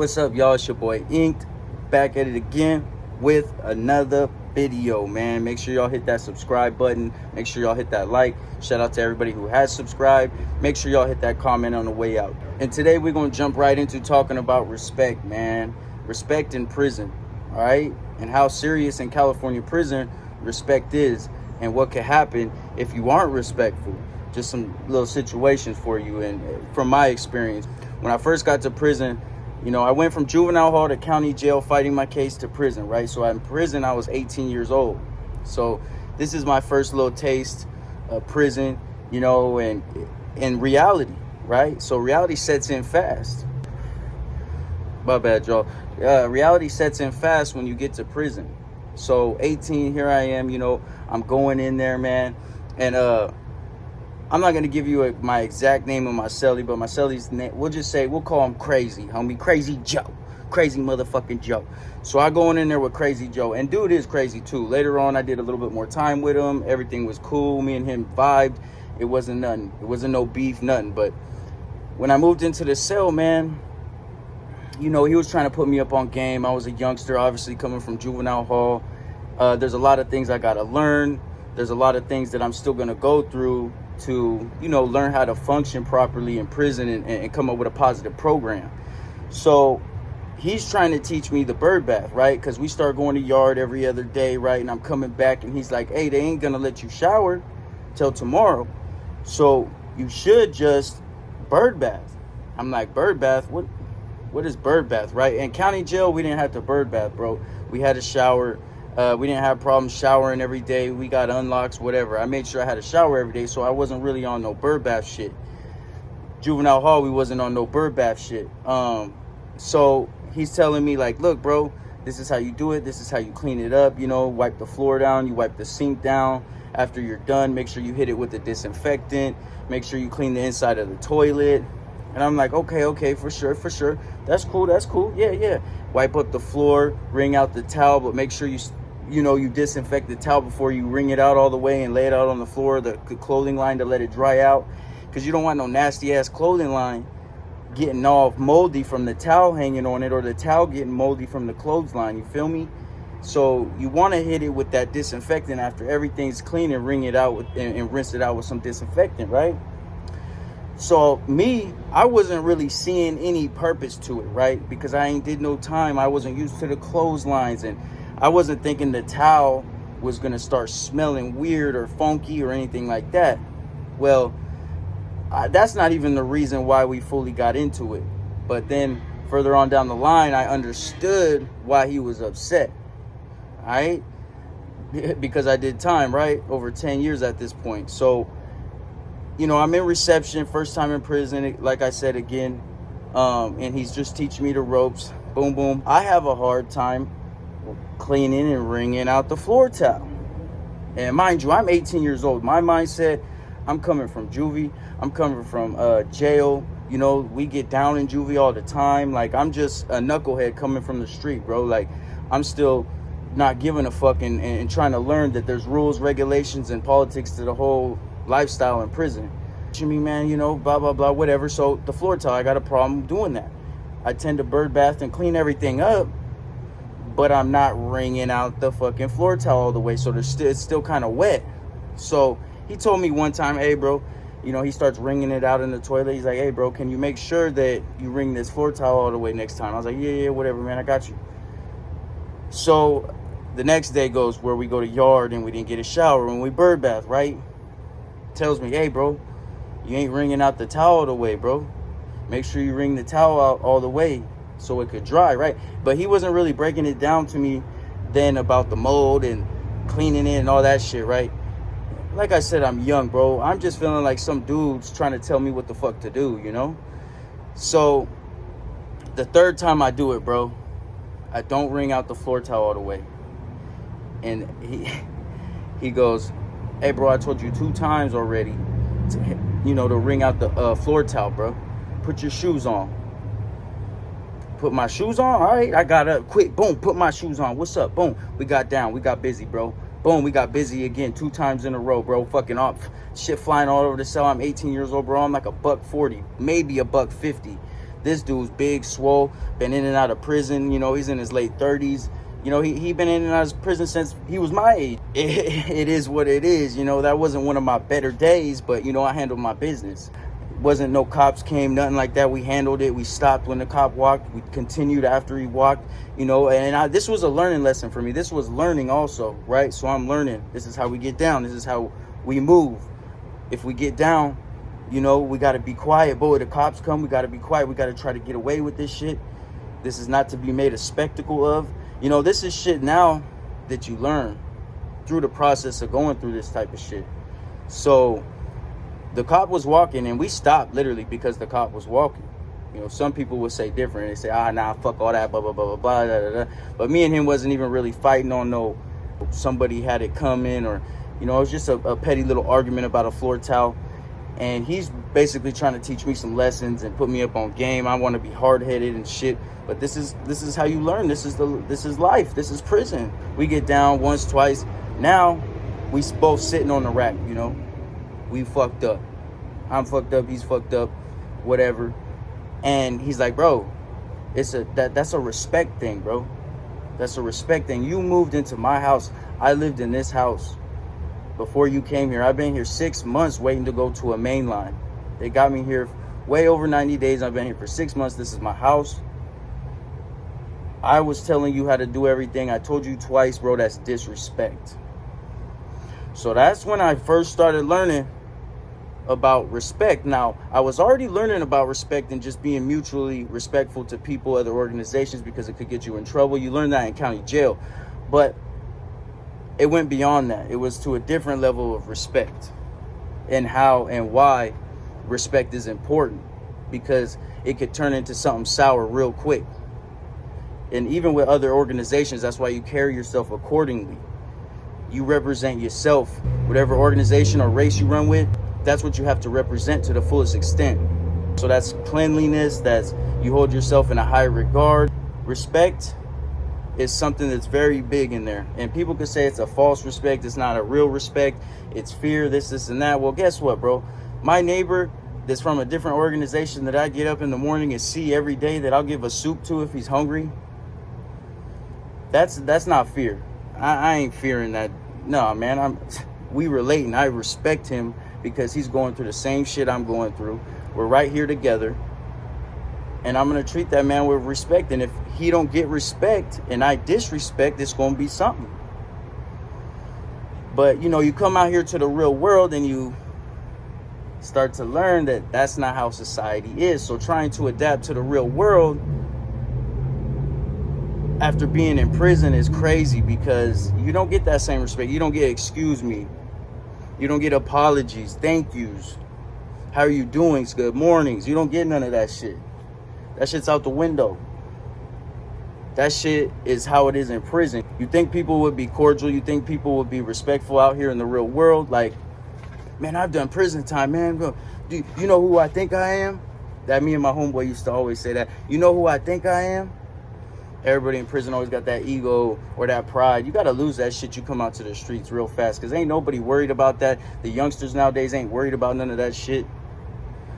What's up, y'all? It's your boy Inked, back at it again with another video, man. Make sure y'all hit that subscribe button. Make sure y'all hit that like. Shout out to everybody who has subscribed. Make sure y'all hit that comment on the way out. And today we're going to jump right into talking about respect, man. Respect in prison, all right? And how serious in California prison respect is and what could happen if you aren't respectful. Just some little situations for you. And from my experience, when I first got to prison, you know, I went from juvenile hall to county jail fighting my case to prison, right? So in prison, I was 18 years old. So this is my first little taste of prison, you know, and in reality, right? So reality sets in fast. My bad, y'all. Reality sets in fast when you get to prison. So 18, here I am, you know, I'm going in there, man. And I'm not going to give you my exact name of my cellie, but my cellie's name, we'll call him Crazy, homie. Crazy Joe. Crazy motherfucking Joe. So I go in there with Crazy Joe. And dude is crazy too. Later on, I did a little bit more time with him. Everything was cool. Me and him vibed. It wasn't nothing. It wasn't no beef, nothing. But when I moved into the cell, man, you know, he was trying to put me up on game. I was a youngster, obviously, coming from juvenile hall. There's a lot of things I got to learn. There's a lot of things that I'm still going to go through to, you know, learn how to function properly in prison and come up with a positive program. So he's trying to teach me the bird bath, right? Because we start going to yard every other day, right? And I'm coming back and he's like, hey, they ain't going to let you shower till tomorrow. So you should just bird bath. I'm like, bird bath? What is bird bath, right? In county jail, we didn't have to bird bath, bro. We had a shower. We didn't have problems showering every day. We got unlocks, whatever. I made sure I had a shower every day, so I wasn't really on no bird bath shit. Juvenile hall, we wasn't on no bird bath shit. So he's telling me, like, look, bro, this is how you do it. This is how you clean it up. You know, wipe the floor down. You wipe the sink down. After you're done, make sure you hit it with the disinfectant. Make sure you clean the inside of the toilet. And I'm like, okay, for sure. That's cool. Yeah. Wipe up the floor, wring out the towel, but make sure you disinfect the towel before you wring it out all the way and lay it out on the floor, the clothing line, to let it dry out. Because you don't want no nasty ass clothing line getting all moldy from the towel hanging on it, or the towel getting moldy from the clothesline. You feel me? So you want to hit it with that disinfectant after everything's clean and wring it out and rinse it out with some disinfectant, right? So I wasn't really seeing any purpose to it, right? Because I ain't did no time. I wasn't used to the clotheslines, and I wasn't thinking the towel was going to start smelling weird or funky or anything like that. Well, that's not even the reason why we fully got into it. But then further on down the line, I understood why he was upset, all right? Because I did time, right? Over 10 years at this point. So, you know, I'm in reception, first time in prison, like I said again, and he's just teaching me the ropes. Boom, boom. I have a hard time cleaning and wringing out the floor towel. And mind you, I'm 18 years old. My mindset, I'm coming from juvie. I'm coming from jail. You know, we get down in juvie all the time. Like, I'm just a knucklehead coming from the street, bro. Like, I'm still not giving a fuck and trying to learn that there's rules, regulations, and politics to the whole lifestyle in prison. Me, man, you know, blah blah blah, whatever. So the floor towel, I got a problem doing that. I tend to bird bath and clean everything up, but I'm not wringing out the fucking floor towel all the way, so it's still kind of wet. So he told me one time, hey bro, you know, he starts wringing it out in the toilet. He's like, hey bro, can you make sure that you wring this floor towel all the way next time? I was like, yeah, whatever, man, I got you. So the next day goes where we go to yard and we didn't get a shower when we bird bath, right? Tells me, hey bro, you ain't wringing out the towel all the way, bro. Make sure you wring the towel out all the way so it could dry, right? But he wasn't really breaking it down to me then about the mold and cleaning it and all that shit, right? Like I said, I'm young, bro. I'm just feeling like some dude's trying to tell me what the fuck to do, you know? So the third time I do it, bro, I don't wring out the floor towel all the way. And he goes, hey bro, I told you 2 times already to wring out the floor towel, bro. Put your shoes on. Put my shoes on? All right, I got up quick. Boom, put my shoes on. What's up? Boom, we got down. We got busy, bro. Boom, we got busy again 2 times in a row, bro. Fucking off. Shit flying all over the cell. I'm 18 years old, bro. I'm like $140, maybe $150. This dude's big, swole, been in and out of prison. You know, he's in his late 30s. You know, he been in and out of prison since he was my age. It is what it is. You know, that wasn't one of my better days, but, you know, I handled my business. Wasn't no cops came, nothing like that. We handled it. We stopped when the cop walked. We continued after he walked, you know, and this was a learning lesson for me. This was learning also, right? So I'm learning. This is how we get down. This is how we move. If we get down, you know, we got to be quiet. Boy, the cops come, we got to be quiet. We got to try to get away with this shit. This is not to be made a spectacle of. You know, this is shit now that you learn through the process of going through this type of shit. So the cop was walking, and we stopped literally because the cop was walking. You know, some people would say different. They say, nah, fuck all that, blah, blah, blah, blah, blah, da, da, da. But me and him wasn't even really fighting on no somebody had it coming, or, you know, it was just a petty little argument about a floor towel. And he's basically trying to teach me some lessons and put me up on game. I want to be hard-headed and shit. But this is how you learn. This is life. This is prison. We get down once, twice. Now we both sitting on the rack, you know. We fucked up. I'm fucked up. He's fucked up. Whatever. And he's like, bro, that's a respect thing, bro. That's a respect thing. You moved into my house. I lived in this house before you came here. I've been here 6 months waiting to go to a main line. They got me here way over 90 days. I've been here for 6 months. This is my house. I was telling you how to do everything. I told you twice, bro. That's disrespect. So that's when I first started learning about respect. Now, I was already learning about respect and just being mutually respectful to people, other organizations, because it could get you in trouble. You learn that in county jail. But it went beyond that. It was to a different level of respect, and how and why respect is important, because it could turn into something sour real quick. And even with other organizations, that's why you carry yourself accordingly. You represent yourself. Whatever organization or race you run with, that's what you have to represent to the fullest extent. So that's cleanliness, that's you hold yourself in a high regard. Respect is something that's very big in there. And people could say it's a false respect, it's not a real respect, it's fear, this, and that. Well, guess what, bro? My neighbor that's from a different organization that I get up in the morning and see every day, that I'll give a soup to if he's hungry, that's not fear. I ain't fearing that. No, man, we relating. I respect him because he's going through the same shit I'm going through. We're right here together. And I'm going to treat that man with respect. And if he don't get respect and I disrespect, it's going to be something. But, you know, you come out here to the real world and you start to learn that that's not how society is. So trying to adapt to the real world after being in prison is crazy, because you don't get that same respect. You don't get excuse me. You don't get apologies, thank yous. How are you doing? Good mornings. You don't get none of that shit. That shit's out the window. That shit is how it is in prison. You think people would be cordial? You think people would be respectful out here in the real world? Like, man, I've done prison time, man. Do you know who I think I am? That me and my homeboy used to always say that. You know who I think I am? Everybody in prison always got that ego or that pride. You got to lose that shit. You come out to the streets real fast, because ain't nobody worried about that. The youngsters nowadays ain't worried about none of that shit.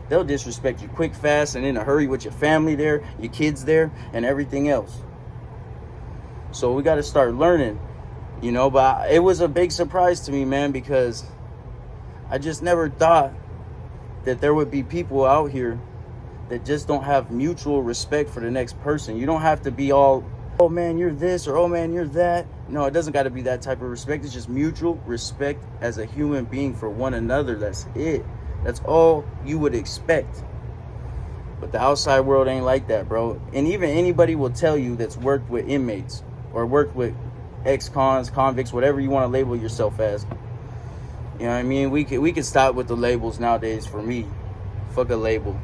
They'll disrespect you quick, fast, and in a hurry with your family there, your kids there, and everything else. So we got to start learning, you know. But it was a big surprise to me, man, because I just never thought that there would be people out here that just don't have mutual respect for the next person. You don't have to be all, oh man, you're this, or oh man, you're that. No, it doesn't got to be that type of respect. It's just mutual respect as a human being for one another. That's it. That's all you would expect. But the outside world ain't like that, bro. And even anybody will tell you that's worked with inmates or worked with ex-cons, convicts, whatever you want to label yourself as. You know what I mean? We could stop with the labels nowadays. For me, fuck a label.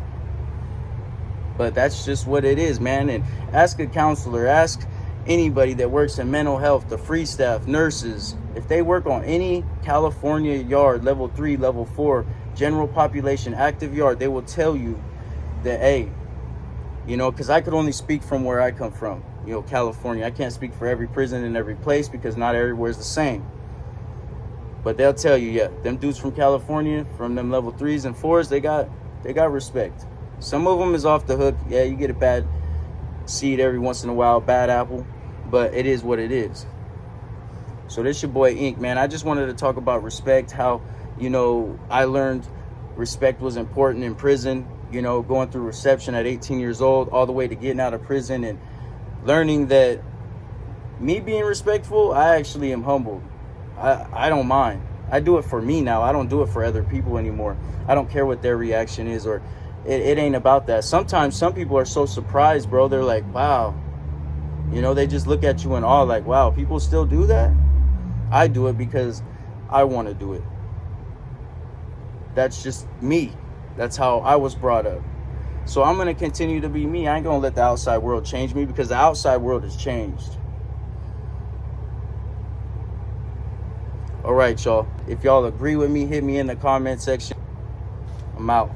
But that's just what it is, man. And ask a counselor, ask anybody that works in mental health, the free staff, nurses. If they work on any California yard, level 3, level 4, general population, active yard, they will tell you that, hey, you know, because I could only speak from where I come from, you know, California. I can't speak for every prison in every place, because not everywhere is the same. But they'll tell you, yeah, them dudes from California, from them level 3s and 4s, they got respect. Some of them is off the hook. Yeah, you get a bad seed every once in a while, bad apple, but it is what it is. So this your boy Ink, man. I just wanted to talk about respect, how, I learned respect was important in prison, going through reception at 18 years old, all the way to getting out of prison and learning that me being respectful, I actually am humbled. I don't mind. I do it for me now. I don't do it for other people anymore. I don't care what their reaction is, or it ain't about that. Sometimes some people are so surprised, bro. They're like, wow. They just look at you in awe, like, wow, people still do that? I do it because I want to do it. That's just me. That's how I was brought up. So I'm going to continue to be me. I ain't going to let the outside world change me, because the outside world has changed. All right, y'all. If y'all agree with me, hit me in the comment section. I'm out.